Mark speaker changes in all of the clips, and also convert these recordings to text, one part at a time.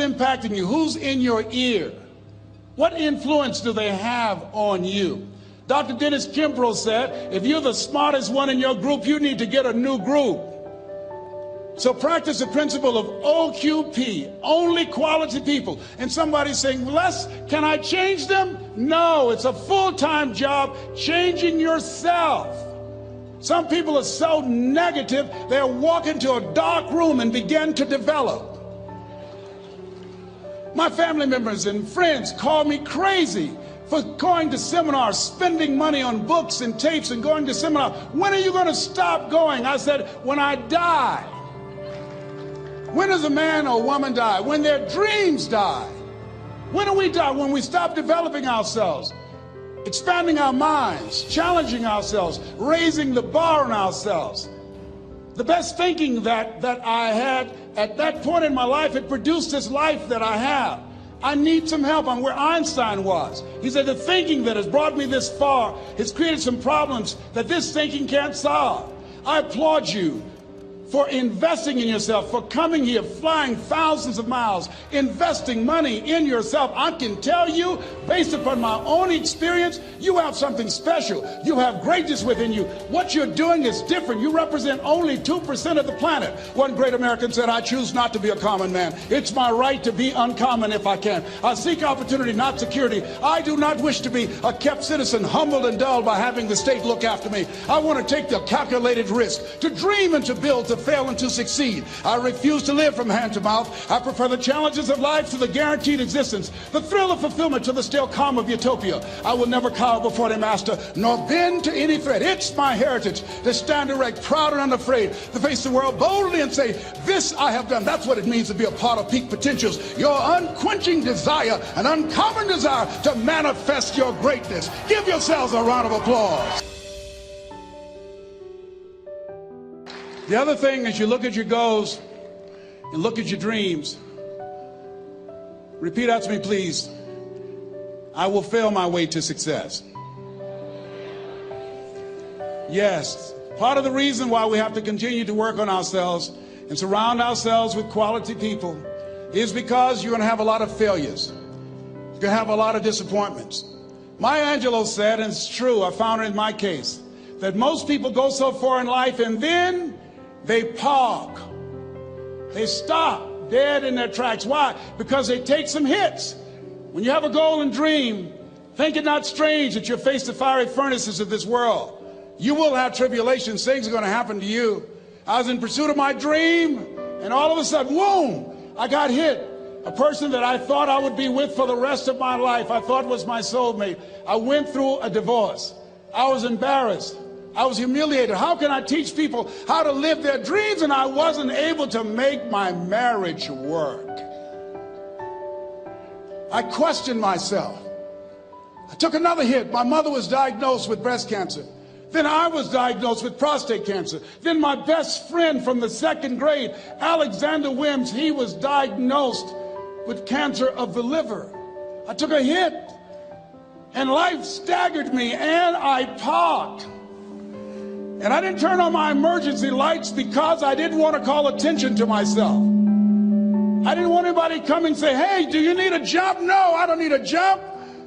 Speaker 1: impacting you? Who's in your ear? What influence do they have on you? Dr. Dennis Kimbrough said, if you're the smartest one in your group, you need to get a new group. So practice the principle of OQP, only quality people. And somebody's saying, Les, can I change them? No, it's a full-time job changing yourself. Some people are so negative, they'll walk into a dark room and begin to develop. My family members and friends call me crazy for going to seminars, spending money on books and tapes and going to seminars. When are you going to stop going? I said, when I die. When does a man or woman die? When their dreams die. When do we die? When we stop developing ourselves, expanding our minds, challenging ourselves, raising the bar on ourselves. The best thinking that I had at that point in my life, it produced this life that I have. I need some help. I'm where Einstein was. He said, the thinking that has brought me this far has created some problems that this thinking can't solve. I applaud you for investing in yourself, for coming here, flying thousands of miles, investing money in yourself. I can tell you, based upon my own experience, you have something special. You have greatness within you. What you're doing is different. You represent only 2% of the planet. One great American said, I choose not to be a common man. It's my right to be uncommon if I can. I seek opportunity, not security. I do not wish to be a kept citizen, humbled and dulled by having the state look after me. I want to take the calculated risk, to dream and to build, to fail and to succeed. I refuse to live from hand to mouth. I prefer the challenges of life to the guaranteed existence, the thrill of fulfillment to the still calm of utopia. I will never cower before the master, nor bend to any threat. It's my heritage to stand erect, proud and unafraid, to face the world boldly and say, this I have done. That's what it means to be a part of peak potentials. Your unquenching desire, an uncommon desire to manifest your greatness. Give yourselves a round of applause. The other thing is, you look at your goals and look at your dreams. Repeat after me, please. I will fail my way to success. Yes, part of the reason why we have to continue to work on ourselves and surround ourselves with quality people is because you're going to have a lot of failures. You're going to have a lot of disappointments. Maya Angelou said, and it's true, I found it in my case, that most people go so far in life and then they park. They stop dead in their tracks. Why? Because they take some hits. When you have a goal and dream, think it not strange that you'll face the fiery furnaces of this world. You will have tribulations. Things are going to happen to you. I was in pursuit of my dream, and all of a sudden, boom, I got hit. A person that I thought I would be with for the rest of my life, I thought was my soulmate. I went through a divorce. I was embarrassed. I was humiliated. How can I teach people how to live their dreams? And I wasn't able to make my marriage work. I questioned myself. I took another hit. My mother was diagnosed with breast cancer. Then I was diagnosed with prostate cancer. Then my best friend from the second grade, Alexander Wims, he was diagnosed with cancer of the liver. I took a hit, and life staggered me, and I parked. And I didn't turn on my emergency lights because I didn't want to call attention to myself. I didn't want anybody to come and say, hey, do you need a jump? No, I don't need a jump.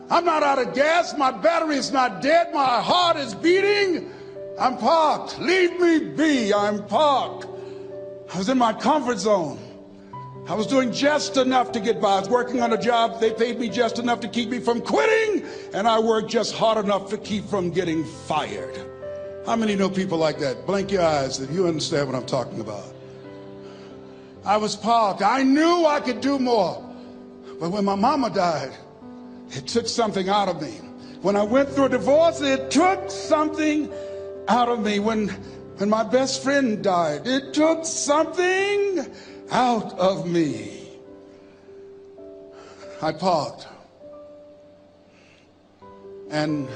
Speaker 1: I'm not out of gas. My battery is not dead. My heart is beating. I'm parked. Leave me be. I'm parked. I was in my comfort zone. I was doing just enough to get by. I was working on a job. They paid me just enough to keep me from quitting. And I worked just hard enough to keep from getting fired. How many know people like that? Blink your eyes if you understand what I'm talking about. I was parked. I knew I could do more. But when my mama died, it took something out of me. When I went through a divorce, it took something out of me. When my best friend died, it took something out of me. I parked. And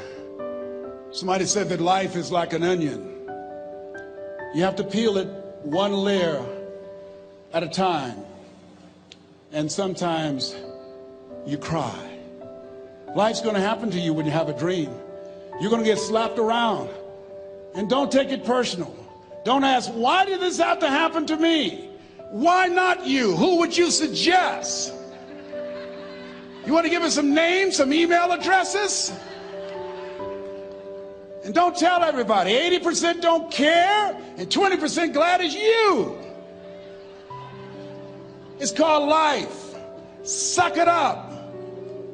Speaker 1: somebody said that life is like an onion. You have to peel it one layer at a time. And sometimes you cry. Life's going to happen to you when you have a dream. You're going to get slapped around. And don't take it personal. Don't ask, why did this have to happen to me? Why not you? Who would you suggest? You want to give us some names, some email addresses? And don't tell everybody. 80% don't care and 20% glad it's you. It's called life. Suck it up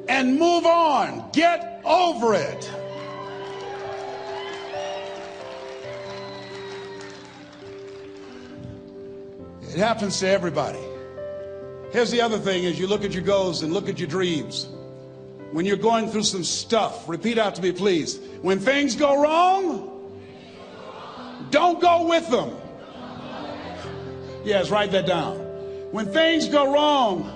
Speaker 1: and move on. Get over it. It happens to everybody. Here's the other thing: as you look at your goals and look at your dreams, when you're going through some stuff, repeat out to me, please. When things go wrong, don't go with them. Yes, write that down. When things go wrong,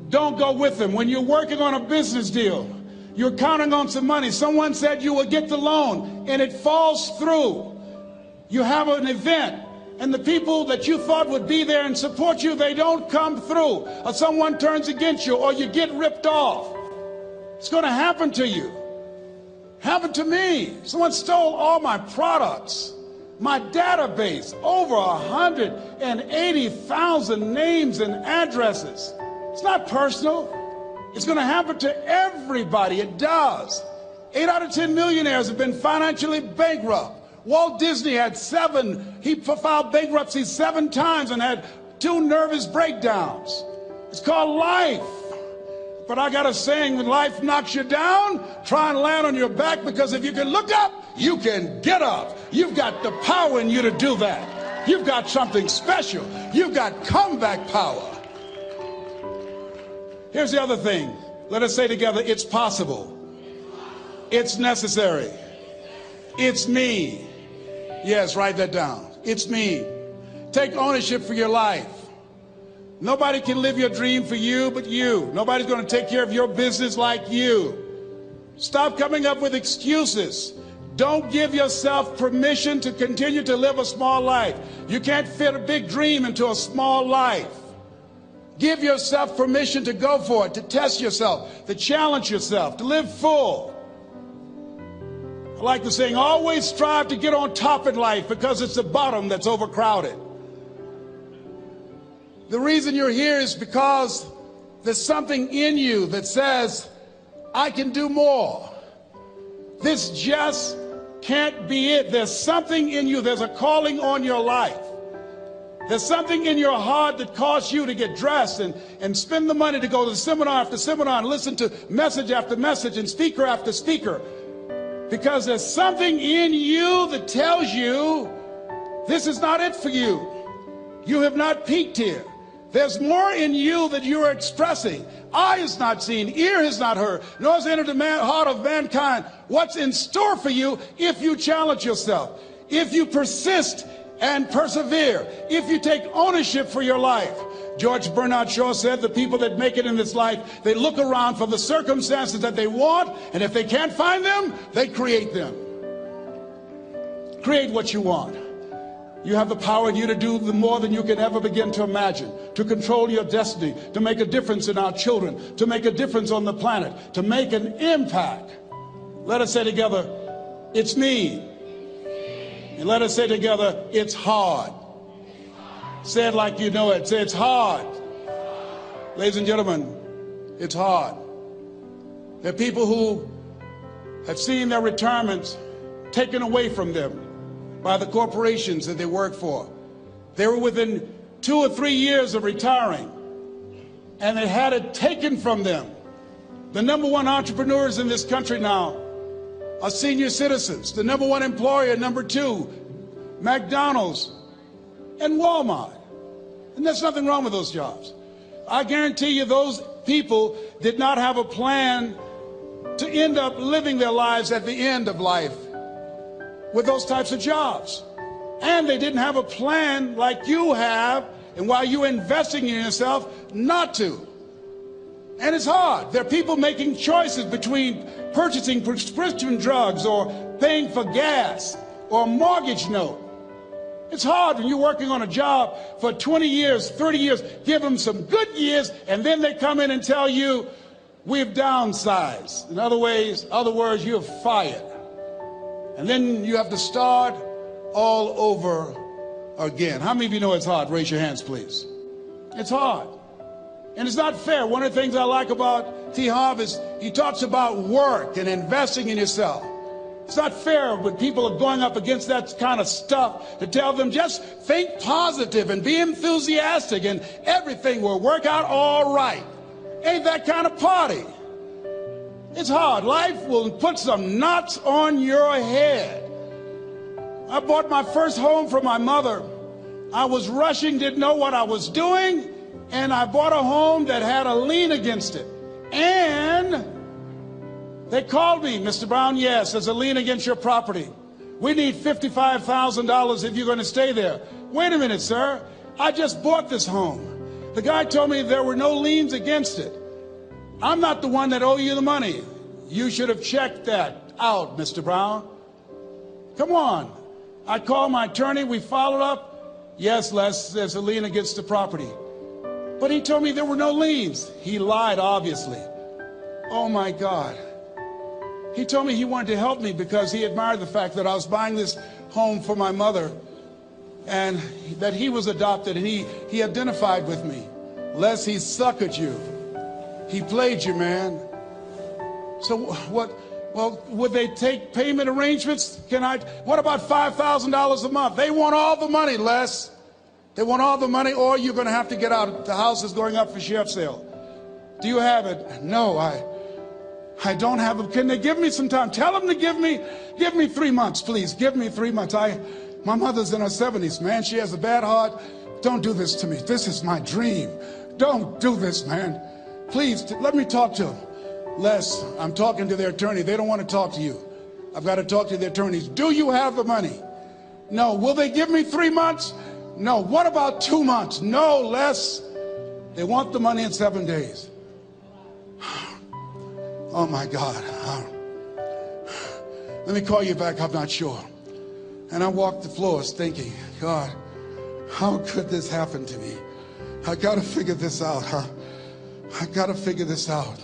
Speaker 1: don't go with them. When you're working on a business deal, you're counting on some money. Someone said you will get the loan and it falls through. You have an event and the people that you thought would be there and support you, they don't come through. Or someone turns against you, or you get ripped off. It's going to happen to you. Happened to me. Someone stole all my products, my database, over 180,000 names and addresses. It's not personal. It's going to happen to everybody. It does. 8 out of 10 millionaires have been financially bankrupt. Walt Disney had he filed bankruptcy 7 times and had 2 nervous breakdowns. It's called life. But I got a saying: when life knocks you down, try and land on your back, because if you can look up, you can get up. You've got the power in you to do that. You've got something special. You've got comeback power. Here's the other thing. Let us say together, it's possible. It's necessary. It's me. Yes, write that down. It's me. Take ownership for your life. Nobody can live your dream for you but you. Nobody's going to take care of your business like you. Stop coming up with excuses. Don't give yourself permission to continue to live a small life. You can't fit a big dream into a small life. Give yourself permission to go for it, to test yourself, to challenge yourself, to live full. I like the saying, always strive to get on top in life, because it's the bottom that's overcrowded. The reason you're here is because there's something in you that says, I can do more. This just can't be it. There's something in you. There's a calling on your life. There's something in your heart that caused you to get dressed and spend the money to go to seminar after seminar and listen to message after message and speaker after speaker. Because there's something in you that tells you this is not it for you. You have not peaked here. There's more in you that you are expressing. Eye has not seen, ear has not heard, nor has entered the heart of mankind what's in store for you if you challenge yourself, if you persist and persevere, if you take ownership for your life. George Bernard Shaw said the people that make it in this life, they look around for the circumstances that they want, and if they can't find them, they create them. Create what you want. You have the power in you to do more than you can ever begin to imagine, to control your destiny, to make a difference in our children, to make a difference on the planet, to make an impact. Let us say together, it's me. And let us say together, it's hard. Say it like you know it. Say, it's hard. Ladies and gentlemen, it's hard. There are people who have seen their retirements taken away from them by the corporations that they work for. They were within 2 or 3 years of retiring, and they had it taken from them. The #1 entrepreneurs in this country now are senior citizens. The #1 employer, #2, McDonald's and Walmart. And there's nothing wrong with those jobs. I guarantee you those people did not have a plan to end up living their lives at the end of life with those types of jobs. And they didn't have a plan like you have, and while you're investing in yourself, not to. And it's hard. There are people making choices between purchasing prescription drugs or paying for gas or a mortgage note. It's hard when you're working on a job for 20 years, 30 years, give them some good years, and then they come in and tell you, we've downsized. In other words, you're fired. And then you have to start all over again. How many of you know it's hard? Raise your hands, please. It's hard. And it's not fair. One of the things I like about T. Harv is he talks about work and investing in yourself. It's not fair when people are going up against that kind of stuff to tell them just think positive and be enthusiastic and everything will work out all right. Ain't that kind of party. It's hard. Life will put some knots on your head. I bought my first home for my mother. I was rushing, didn't know what I was doing, and I bought a home that had a lien against it. And they called me, Mr. Brown, yes, there's a lien against your property. We need $55,000 if you're going to stay there. Wait a minute, sir. I just bought this home. The guy told me there were no liens against it. I'm not the one that owe you the money. You should have checked that out, Mr. Brown. Come on. I called my attorney. We followed up. Yes, Les, there's a lien against the property. But he told me there were no liens. He lied, obviously. Oh, my God. He told me he wanted to help me because he admired the fact that I was buying this home for my mother and that he was adopted, and he identified with me. Les, he suckered you. He played you, man. So what? Well, would they take payment arrangements? What about $5,000 a month? They want all the money, Les. They want all the money, or you're going to have to get out. The house is going up for sheriff sale. Do you have it? No, I don't have it. Can they give me some time? Tell them to give me 3 months, please. Give me 3 months. My mother's in her 70s, man. She has a bad heart. Don't do this to me. This is my dream. Don't do this, man. Please, let me talk to them. Les, I'm talking to their attorney. They don't want to talk to you. I've got to talk to the attorneys. Do you have the money? No. Will they give me 3 months? No. What about 2 months? No, Les. They want the money in 7 days. Oh, my God. Let me call you back. I'm not sure. And I walked the floors thinking, God, how could this happen to me? I got to figure this out, huh? I got to figure this out.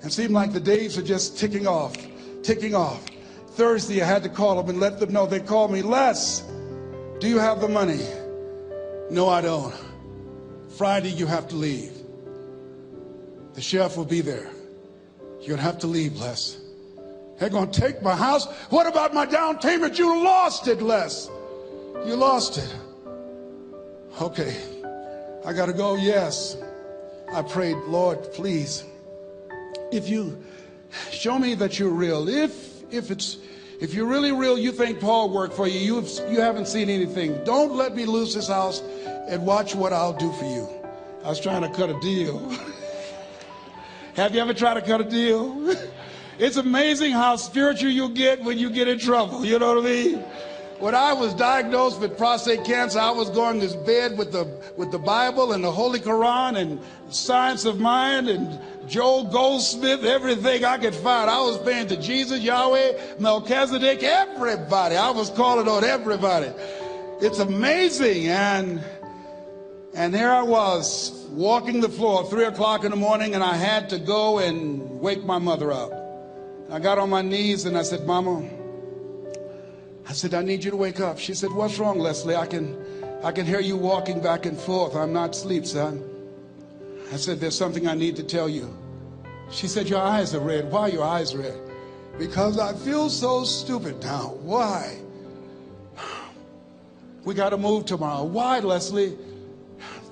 Speaker 1: It seemed like the days are just ticking off, ticking off. Thursday, I had to call them and let them know. They called me, Les, do you have the money? No, I don't. Friday, you have to leave. The sheriff will be there. You're going to have to leave, Les. They're going to take my house. What about my down payment? You lost it, Les. You lost it. Okay. I got to go. Yes. I prayed, Lord, please, if you show me that you're real, if you're really real, you think Paul worked for you, you haven't seen anything. Don't let me lose this house and watch what I'll do for you. I was trying to cut a deal. Have you ever tried to cut a deal? It's amazing how spiritual you get when you get in trouble. You know what I mean? When I was diagnosed with prostate cancer, I was going to bed with the Bible and the Holy Quran and Science of Mind and Joel Goldsmith, everything I could find. I was praying to Jesus, Yahweh, Melchizedek, everybody. I was calling on everybody. It's amazing. And here I was walking the floor at 3 o'clock in the morning, and I had to go and wake my mother up. I got on my knees and I said, Mama, I need you to wake up. She said, what's wrong, Leslie? I can hear you walking back and forth. I'm not asleep, son. I said, there's something I need to tell you. She said, your eyes are red. Why are your eyes red? Because I feel so stupid now. Why? We got to move tomorrow. Why, Leslie?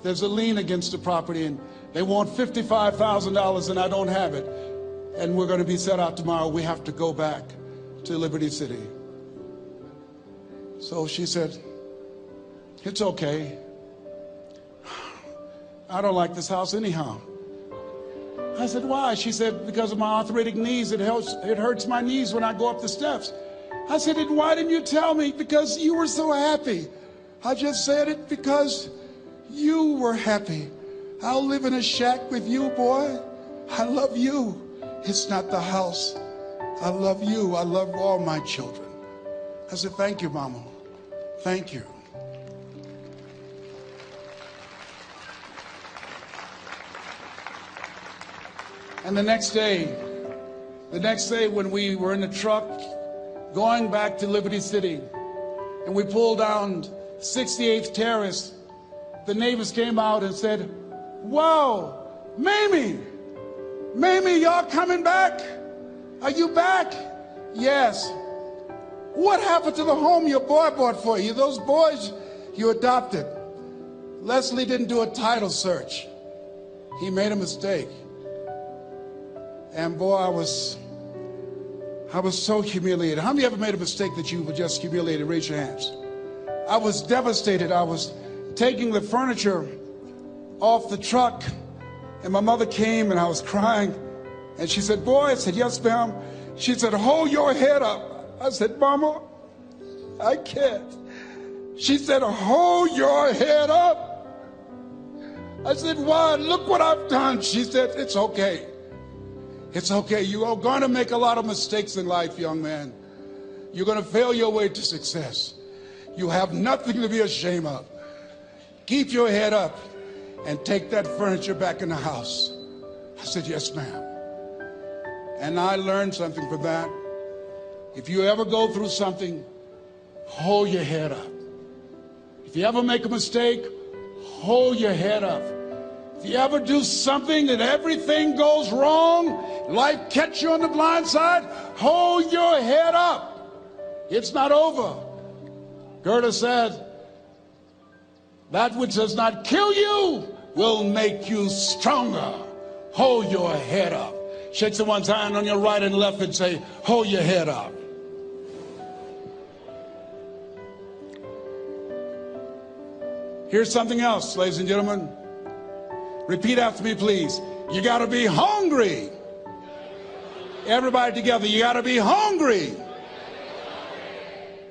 Speaker 1: There's a lien against the property and they want $55,000 and I don't have it. And we're going to be set out tomorrow. We have to go back to Liberty City. So she said, it's okay. I don't like this house anyhow. I said, why? She said, because of my arthritic knees. It hurts my knees when I go up the steps. I said, why didn't you tell me? Because you were so happy. I just said it because you were happy. I'll live in a shack with you, boy. I love you. It's not the house. I love you. I love all my children. I said, thank you, Mama. Thank you. And the next day when we were in the truck going back to Liberty City and we pulled down 68th Terrace, the neighbors came out and said, wow, Mamie, Mamie, y'all coming back? Are you back? Yes. What happened to the home your boy bought for you? Those boys you adopted. Leslie didn't do a title search. He made a mistake. And boy, I was so humiliated. How many ever made a mistake that you were just humiliated? Raise your hands. I was devastated. I was taking the furniture off the truck, and my mother came, and I was crying. And she said, boy, I said, yes, ma'am. She said, hold your head up. I said, Mama, I can't. She said, hold your head up. I said, why? Look what I've done. She said, it's okay. It's okay. You are going to make a lot of mistakes in life, young man. You're going to fail your way to success. You have nothing to be ashamed of. Keep your head up and take that furniture back in the house. I said, yes, ma'am. And I learned something from that. If you ever go through something, hold your head up. If you ever make a mistake, hold your head up. If you ever do something that everything goes wrong, life catch you on the blind side, hold your head up. It's not over. Goethe said, that which does not kill you will make you stronger. Hold your head up. Shake someone's hand on your right and left and say, hold your head up. Here's something else, ladies and gentlemen. Repeat after me, please. You got to be hungry. Everybody together, you got to be hungry.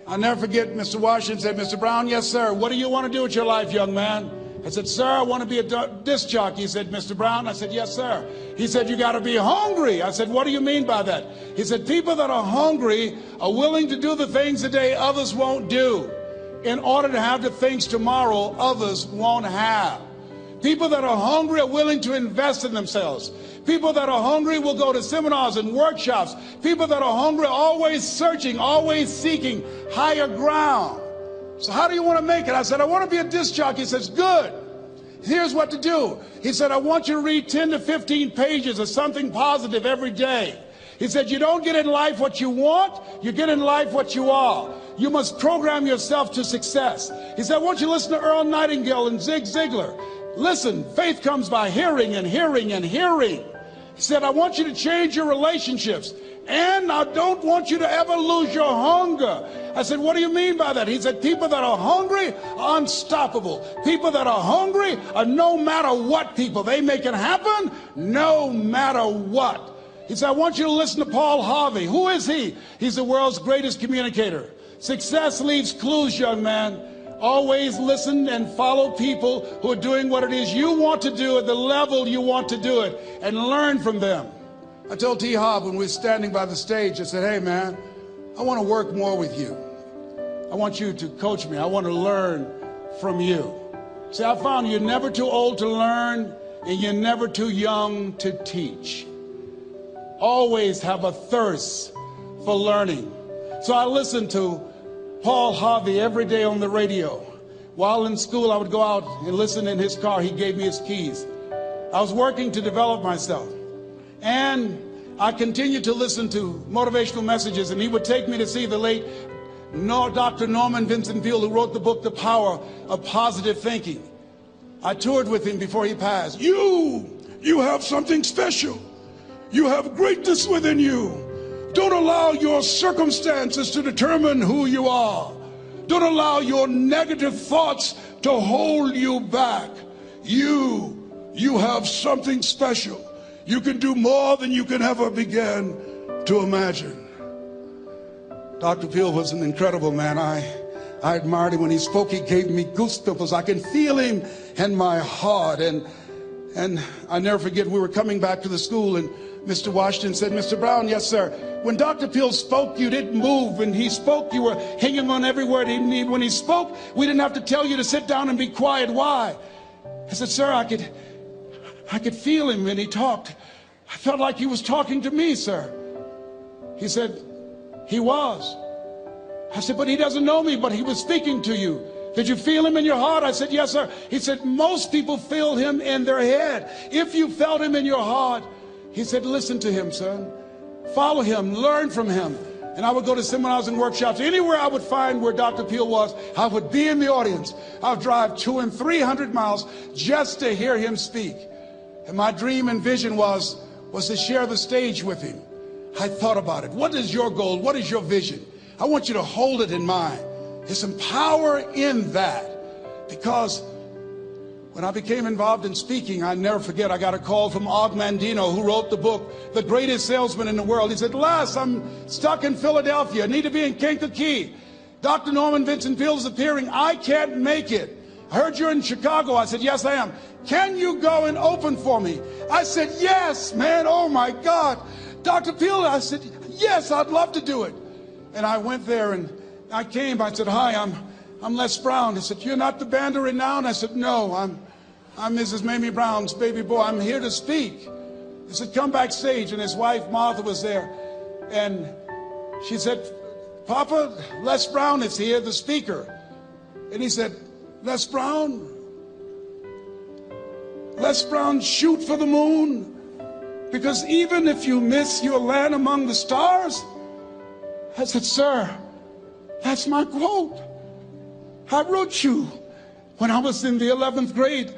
Speaker 1: I'll never forget Mr. Washington said, Mr. Brown, yes, sir. What do you want to do with your life, young man? I said, sir, I want to be a disc jockey. He said, Mr. Brown? I said, yes, sir. He said, you got to be hungry. I said, what do you mean by that? He said, people that are hungry are willing to do the things today others won't do in order to have the things tomorrow others won't have. People that are hungry are willing to invest in themselves. People that are hungry will go to seminars and workshops. People that are hungry are always searching, always seeking higher ground. So how do you want to make it? I said, I want to be a disc jockey. He says, good. Here's what to do. He said, I want you to read 10 to 15 pages of something positive every day. He said, you don't get in life what you want, you get in life what you are. You must program yourself to success. He said, I want you to listen to Earl Nightingale and Zig Ziglar. Listen, faith comes by hearing and hearing and hearing. He said, I want you to change your relationships. And I don't want you to ever lose your hunger. I said, what do you mean by that? He said, people that are hungry are unstoppable. People that are hungry are no matter what people. They make it happen no matter what. He said, I want you to listen to Paul Harvey. Who is he? He's the world's greatest communicator. Success leaves clues, young man. Always listen and follow people who are doing what it is you want to do at the level you want to do it and learn from them. I told T. Hobb when we were standing by the stage, I said, hey man, I want to work more with you. I want you to coach me. I want to learn from you. See, I found you're never too old to learn and you're never too young to teach. Always have a thirst for learning. So I listened to Paul Harvey every day on the radio. While in school, I would go out and listen in his car. He gave me his keys. I was working to develop myself. And I continued to listen to motivational messages, and he would take me to see the late Dr. Norman Vincent Peale, who wrote the book, The Power of Positive Thinking. I toured with him before he passed. You have something special. You have greatness within you. Don't allow your circumstances to determine who you are. Don't allow your negative thoughts to hold you back. You have something special. You can do more than you can ever begin to imagine. Dr. Peale was an incredible man. I admired him when he spoke. He gave me goosebumps. I can feel him in my heart. And I never forget, we were coming back to the school, and Mr. Washington said, Mr. Brown, yes, sir. When Dr. Peale spoke, you didn't move. When he spoke, you were hanging on every word he needed. When he spoke, we didn't have to tell you to sit down and be quiet. Why? I said, sir, I could feel him when he talked. I felt like he was talking to me, sir. He said, he was. I said, but he doesn't know me, but he was speaking to you. Did you feel him in your heart? I said, yes, sir. He said, most people feel him in their head. If you felt him in your heart, he said, listen to him, son. Follow him, learn from him. And I would go to seminars and workshops. Anywhere I would find where Dr. Peel was, I would be in the audience. I would drive 200 and 300 miles just to hear him speak. And my dream and vision was to share the stage with him. I thought about it. What is your goal? What is your vision? I want you to hold it in mind. There's some power in that, because when I became involved in speaking, I never forget, I got a call from Og Mandino, who wrote the book, The Greatest Salesman in the World. He said, Les, I'm stuck in Philadelphia, need to be in Kankakee. Dr. Norman Vincent Peale is appearing. I can't make it. I heard you're in Chicago. I said, yes, I am. Can you go and open for me? I said, yes, man. Oh, my God. Dr. Peale, I said, yes, I'd love to do it. And I went there and I came. I said, hi, I'm Les Brown. He said, you're not the band of renown? I said, no, I'm Mrs. Mamie Brown's baby boy. I'm here to speak. He said, come backstage. And his wife, Martha, was there. And she said, Papa, Les Brown is here, the speaker. And he said, Les Brown, shoot for the moon. Because even if you miss, you'll land among the stars. I said, sir, that's my quote. I wrote you when I was in the 11th grade.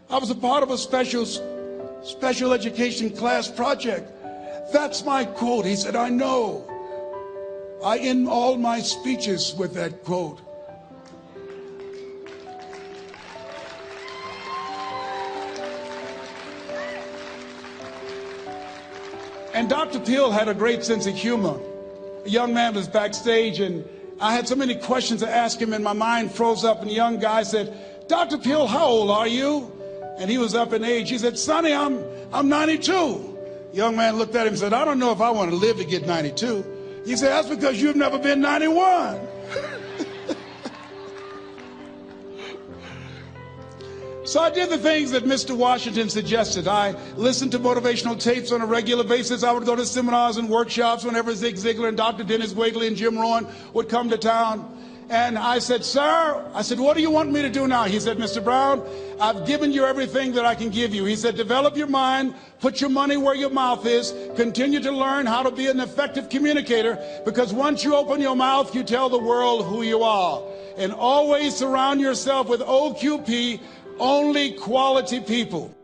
Speaker 1: I was a part of a special education class project. That's my quote. He said, I know. I end all my speeches with that quote. And Dr. Peale had a great sense of humor. A young man was backstage, and I had so many questions to ask him, and my mind froze up, and the young guy said, Dr. Peale, how old are you? And he was up in age. He said, Sonny, I'm 92. The young man looked at him and said, I don't know if I want to live to get 92. He said, that's because you've never been 91. So I did the things that Mr. Washington suggested. I listened to motivational tapes on a regular basis. I would go to seminars and workshops whenever Zig Ziglar and Dr. Dennis Wigley and Jim Rohn would come to town. And I said, sir, what do you want me to do now? He said, Mr. Brown, I've given you everything that I can give you. He said, develop your mind, put your money where your mouth is, continue to learn how to be an effective communicator, because once you open your mouth, you tell the world who you are. And always surround yourself with OQP, only quality people.